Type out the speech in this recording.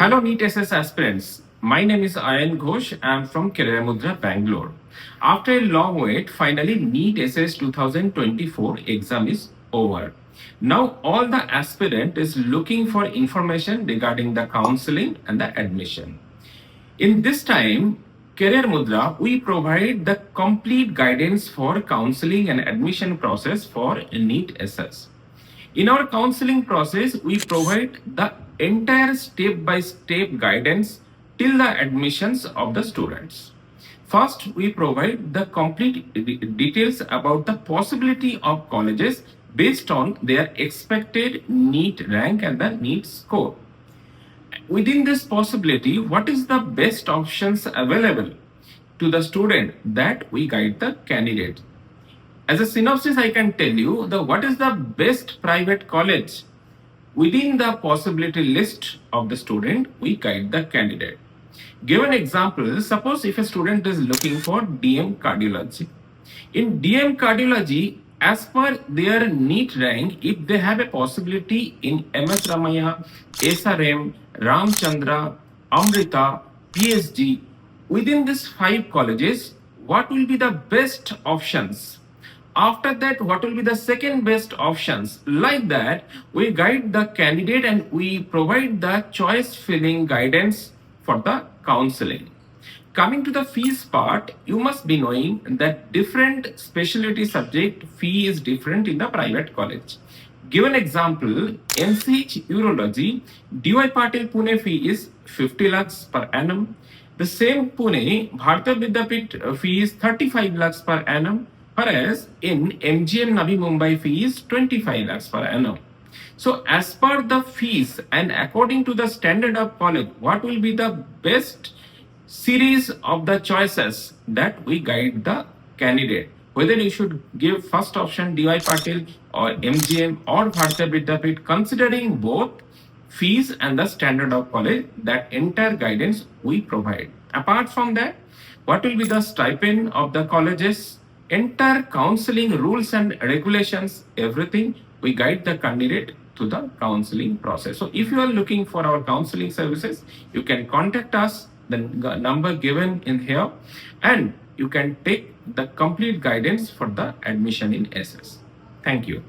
Hello NEET SS aspirants. My name is Ayan Ghosh. I am from CareerMudhra, Bangalore. After a long wait, finally NEET SS 2024 exam is over. Now all the aspirant is looking for information regarding the counseling and the admission. In this time, CareerMudhra, we provide the complete guidance for counseling and admission process for NEET SS. In our counseling process, we provide the entire step-by-step guidance till the admissions of the students. First, we provide the complete details about the possibility of colleges based on their expected NEET rank and the NEET score. Within this possibility, what is the best options available to the student that we guide the candidate. As a synopsis, I can tell you what is the best private college within the possibility list of the student, we guide the candidate. Give an example, suppose if a student is looking for DM cardiology. In DM cardiology, as per their NEET rank, if they have a possibility in MS Ramaya, SRM, Ramchandra, Amrita, PSG, within these 5 colleges, what will be the best options? After that, what will be the second best options? Like that, we guide the candidate and we provide the choice filling guidance for the counseling. Coming to the fees part, you must be knowing that different specialty subject fee is different in the private college. Give an example, NCH Urology, DY Patil Pune fee is 50 lakhs per annum. The same Pune, Bharatiya Vidyapit fee is 35 lakhs per annum. Whereas in MGM Navi Mumbai fee is 25 lakhs per annum. So as per the fees and according to the standard of college, what will be the best series of the choices that we guide the candidate? Whether you should give first option DY Patil or MGM or Bharatiya Vidyapit, considering both fees and the standard of college, that entire guidance we provide. Apart from that, what will be the stipend of the colleges? Entire counseling rules and regulations, everything we guide the candidate to the counseling process. So if you are looking for our counseling services, you can contact us, the number given in here, and you can take the complete guidance for the admission in SS. Thank you.